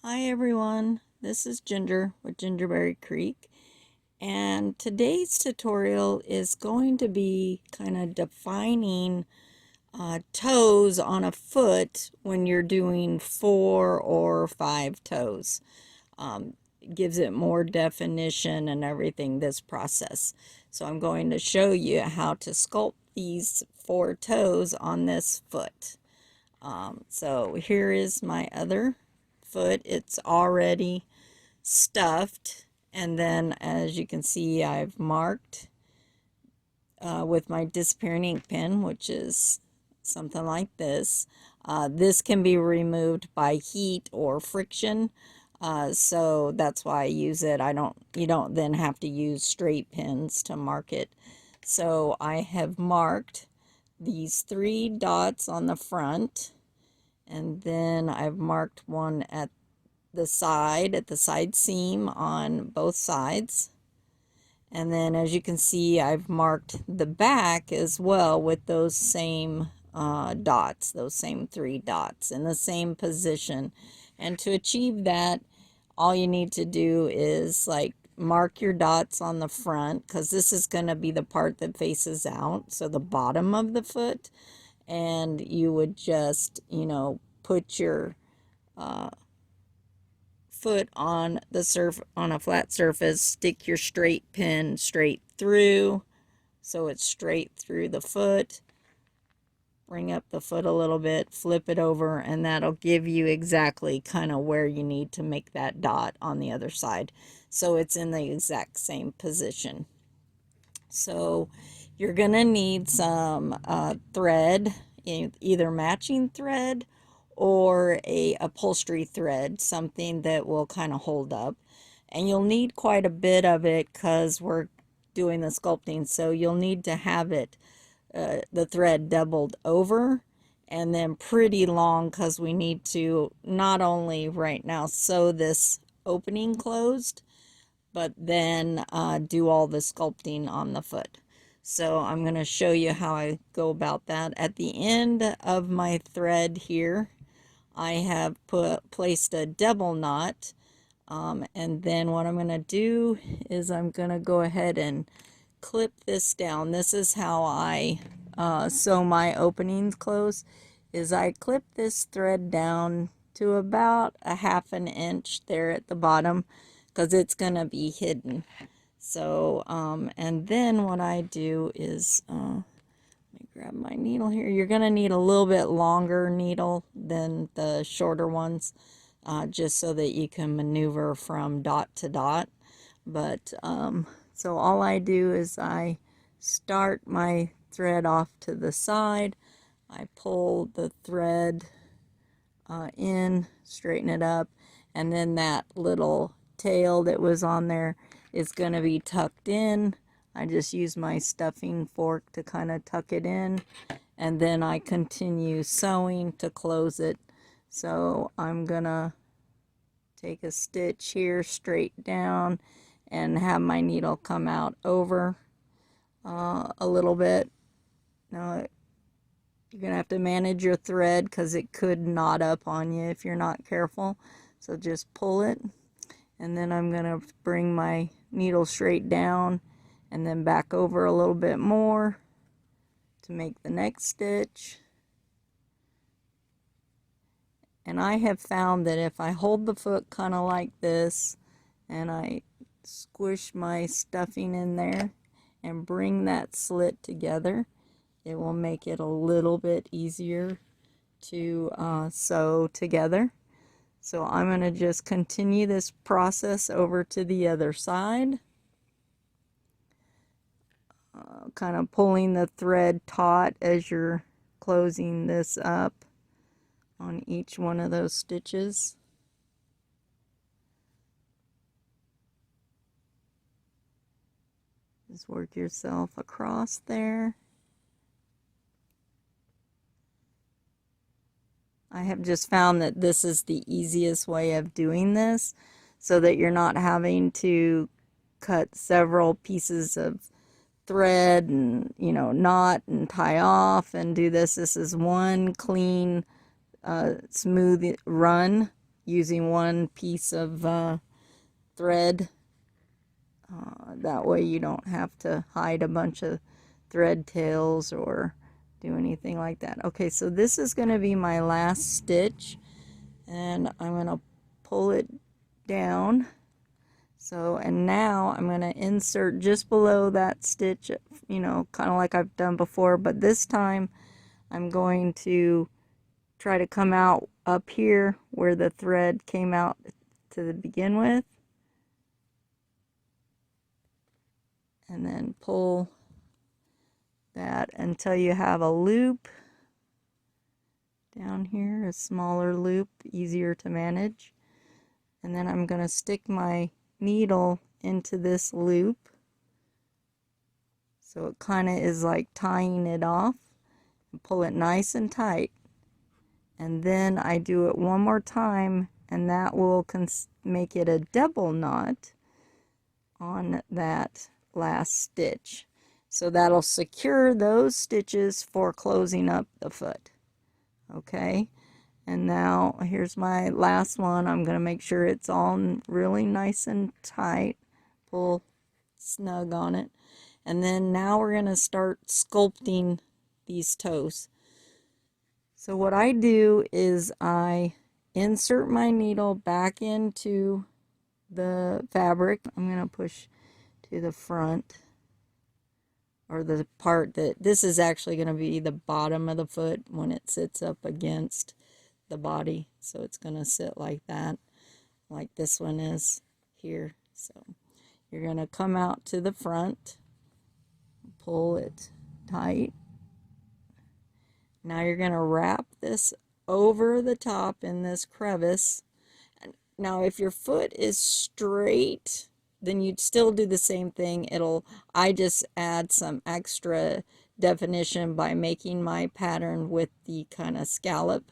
Hi everyone, this is Ginger with Gingerberry Creek, and today's tutorial is going to be kind of defining toes on a foot when you're doing 4 or 5 toes. Gives it more definition and everything, this process. So I'm going to show you how to sculpt these 4 toes on this foot. So here is my other foot. It's already stuffed, and then as you can see, I've marked with my disappearing ink pen, which is something like this. This can be removed by heat or friction, so that's why I use it. You don't then have to use straight pens to mark it. So I have marked these 3 dots on the front, and then I've marked one at the side seam on both sides. And then as you can see, I've marked the back as well with those same dots, those same 3 dots in the same position. And to achieve that, all you need to do is like mark your dots on the front, because this is going to be the part that faces out, so the bottom of the foot. And you would just, put your foot on on a flat surface, stick your straight pin straight through so it's straight through the foot. Bring up the foot a little bit, flip it over, and that'll give you exactly kind of where you need to make that dot on the other side, so it's in the exact same position. So you're gonna need some thread, either matching thread or a upholstery thread, something that will kind of hold up. And you'll need quite a bit of it because we're doing the sculpting, so you'll need to have it, the thread doubled over and then pretty long, because we need to not only right now sew this opening closed, but then do all the sculpting on the foot. So I'm going to show you how I go about that. At the end of my thread here, I have placed a double knot, and then what I'm going to do is I'm going to go ahead and clip this down. This is how I sew my openings close, is I clip this thread down to about a 1/2 inch there at the bottom, because it's going to be hidden. So and then what I do is let me grab my needle here. You're going to need a little bit longer needle than the shorter ones, just so that you can maneuver from dot to dot. But so all I do is I start my thread off to the side, I pull the thread in, straighten it up, and then that little tail that was on there is going to be tucked in. I just use my stuffing fork to kind of tuck it in, and then I continue sewing to close it. So I'm gonna take a stitch here straight down and have my needle come out over a little bit. Now you're gonna have to manage your thread because it could knot up on you if you're not careful. So just pull it, and then I'm gonna bring my needle straight down and then back over a little bit more to make the next stitch. And I have found that if I hold the foot kind of like this and I squish my stuffing in there and bring that slit together, it will make it a little bit easier to sew together. So I'm going to just continue this process over to the other side, kind of pulling the thread taut as you're closing this up on each one of those stitches. Just work yourself across there. I have just found that this is the easiest way of doing this, so that you're not having to cut several pieces of thread and, knot and tie off and do this. This is one clean, smooth run. using one piece of thread. That way you don't have to hide a bunch of thread tails or do anything like that. Okay, so this is going to be my last stitch, and I'm going to pull it down. So, and now I'm going to insert just below that stitch, you know, kind of like I've done before, but this time I'm going to try to come out up here where the thread came out to begin with, and then pull that until you have a loop down here, a smaller loop, easier to manage. And then I'm going to stick my needle into this loop, so it kind of is like tying it off, and pull it nice and tight. And then I do it one more time, and that will make it a double knot on that last stitch. So that'll secure those stitches for closing up the foot. Okay, and now here's my last one. I'm going to make sure it's all really nice and tight. Pull snug on it. And then now we're going to start sculpting these toes. So what I do is I insert my needle back into the fabric. I'm going to push to the front, or the part that this is actually going to be the bottom of the foot when it sits up against the body. So it's going to sit like that, like this one is here. So you're going to come out to the front, pull it tight. Now you're going to wrap this over the top in this crevice. Now if your foot is straight, then you'd still do the same thing. I just add some extra definition by making my pattern with the kind of scallop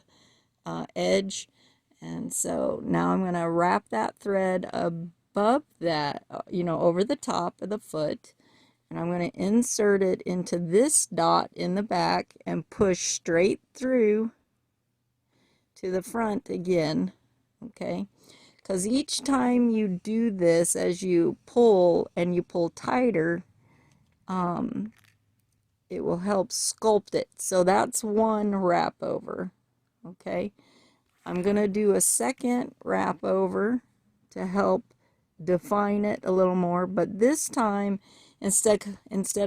edge. And so now I'm going to wrap that thread above that, you know, over the top of the foot. And I'm going to insert it into this dot in the back and push straight through to the front again. Okay. Because each time you do this, as you pull and you pull tighter, it will help sculpt it. So that's one wrap over. Okay, I'm going to do a second wrap over to help define it a little more, but this time instead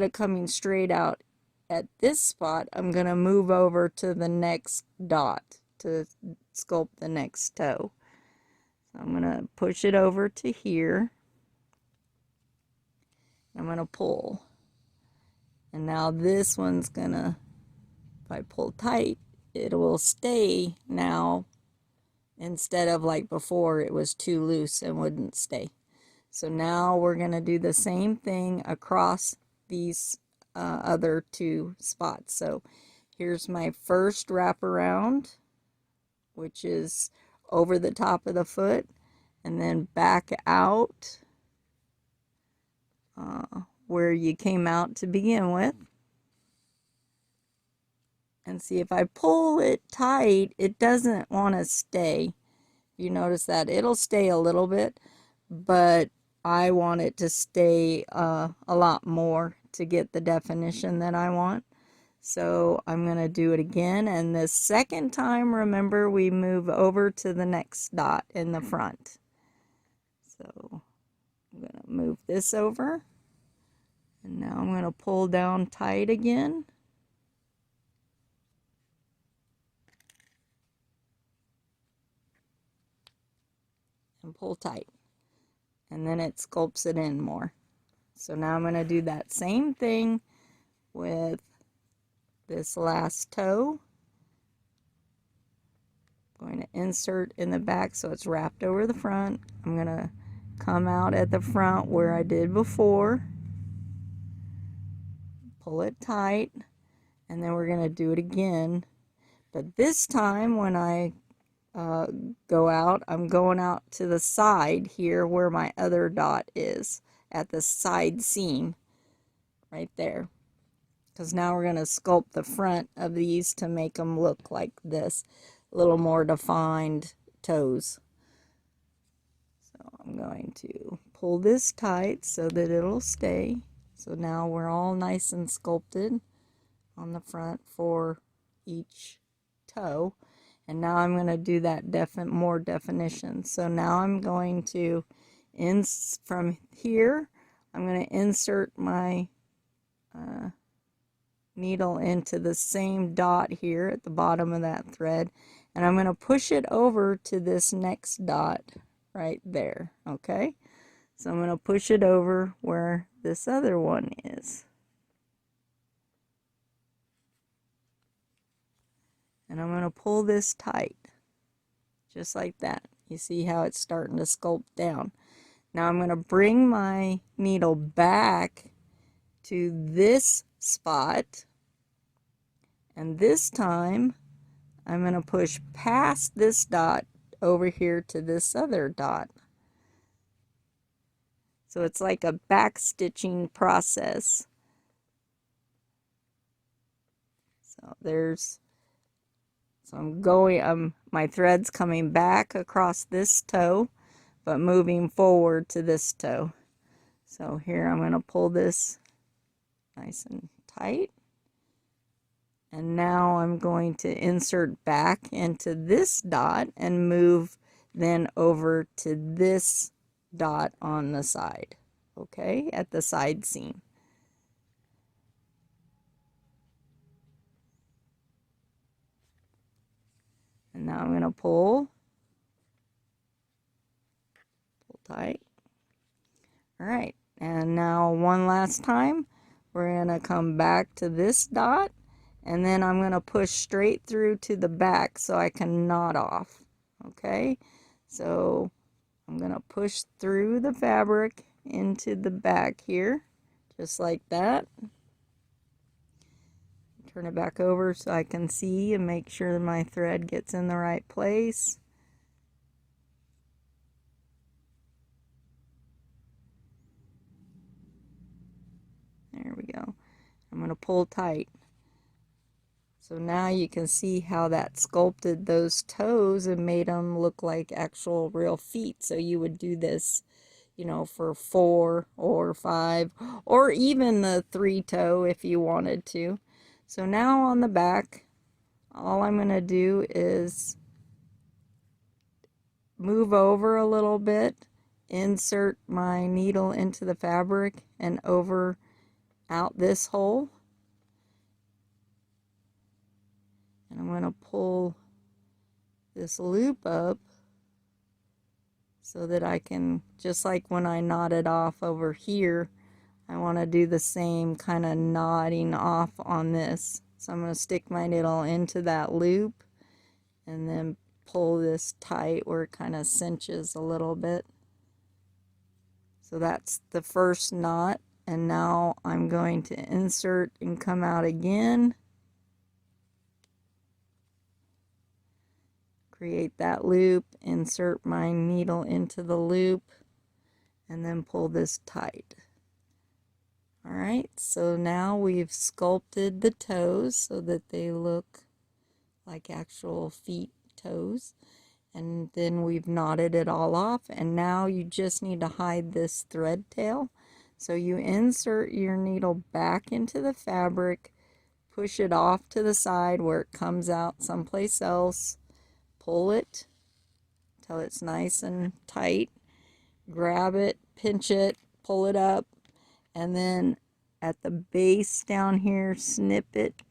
of coming straight out at this spot, I'm going to move over to the next dot to sculpt the next toe. I'm going to push it over to here. I'm going to pull. And now this one's going to, if I pull tight, it will stay now, instead of like before it was too loose and wouldn't stay. So now we're going to do the same thing across these other two spots. So here's my first wraparound, which is over the top of the foot, and then back out where you came out to begin with. And see, if I pull it tight, it doesn't want to stay. You notice that it'll stay a little bit, but I want it to stay a lot more to get the definition that I want. So I'm going to do it again, and the second time, remember, we move over to the next dot in the front. So I'm going to move this over, and now I'm going to pull down tight again. And pull tight, and then it sculpts it in more. So now I'm going to do that same thing with this last toe. I'm going to insert in the back so it's wrapped over the front. I'm going to come out at the front where I did before, pull it tight, and then we're going to do it again. But this time when I go out, I'm going out to the side here where my other dot is, at the side seam right there, because now we're going to sculpt the front of these to make them look like this, a little more defined toes. I'm going to pull this tight so that it'll stay. So now we're all nice and sculpted on the front for each toe. And now I'm going to do that more definition. So now I'm going to, from here, I'm going to insert my needle into the same dot here at the bottom of that thread. And I'm going to push it over to this next dot right there. Okay? So I'm going to push it over where this other one is. And I'm going to pull this tight, just like that. You see how it's starting to sculpt down. Now I'm going to bring my needle back to this spot, and this time I'm going to push past this dot over here to this other dot. So it's like a back stitching process. So my thread's coming back across this toe, but moving forward to this toe. So here I'm going to pull this nice and tight. And now I'm going to insert back into this dot and move then over to this dot on the side, okay, at the side seam. And now I'm going to pull tight. All right, and now one last time, we're going to come back to this dot, and then I'm going to push straight through to the back so I can knot off. Okay, so I'm going to push through the fabric into the back here, just like that. Turn it back over so I can see and make sure that my thread gets in the right place. There we go. I'm going to pull tight. So now you can see how that sculpted those toes and made them look like actual real feet. So you would do this, you know, for 4 or 5 or even the 3 toe if you wanted to. So now on the back, all I'm going to do is move over a little bit, insert my needle into the fabric and over out this hole. And I'm going to pull this loop up so that I can, just like when I knotted off over here, I want to do the same kind of knotting off on this. So I'm going to stick my needle into that loop and then pull this tight where it kind of cinches a little bit. So that's the first knot, and now I'm going to insert and come out again. Create that loop, insert my needle into the loop, and then pull this tight. Alright, so now we've sculpted the toes so that they look like actual feet toes. And then we've knotted it all off, and now you just need to hide this thread tail. So you insert your needle back into the fabric, push it off to the side where it comes out someplace else, pull it till it's nice and tight, grab it, pinch it, pull it up, and then at the base down here, snip it,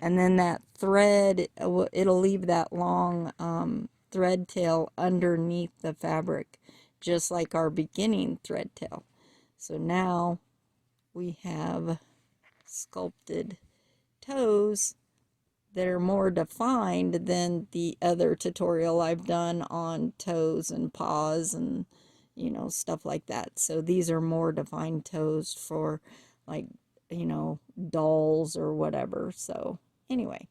and then that thread, it'll leave that long thread tail underneath the fabric, just like our beginning thread tail. So now we have sculpted toes that are more defined than the other tutorial I've done on toes and paws and, you know, stuff like that. So these are more defined toes for, like, you know, dolls or whatever. So anyway,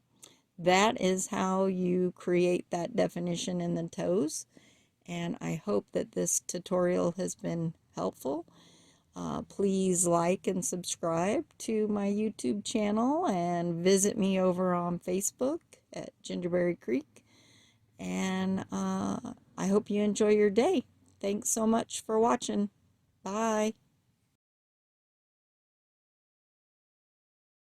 that is how you create that definition in the toes, and I hope that this tutorial has been helpful. Please like and subscribe to my YouTube channel, and visit me over on Facebook at Gingerberry Creek, and I hope you enjoy your day. Thanks so much for watching. Bye.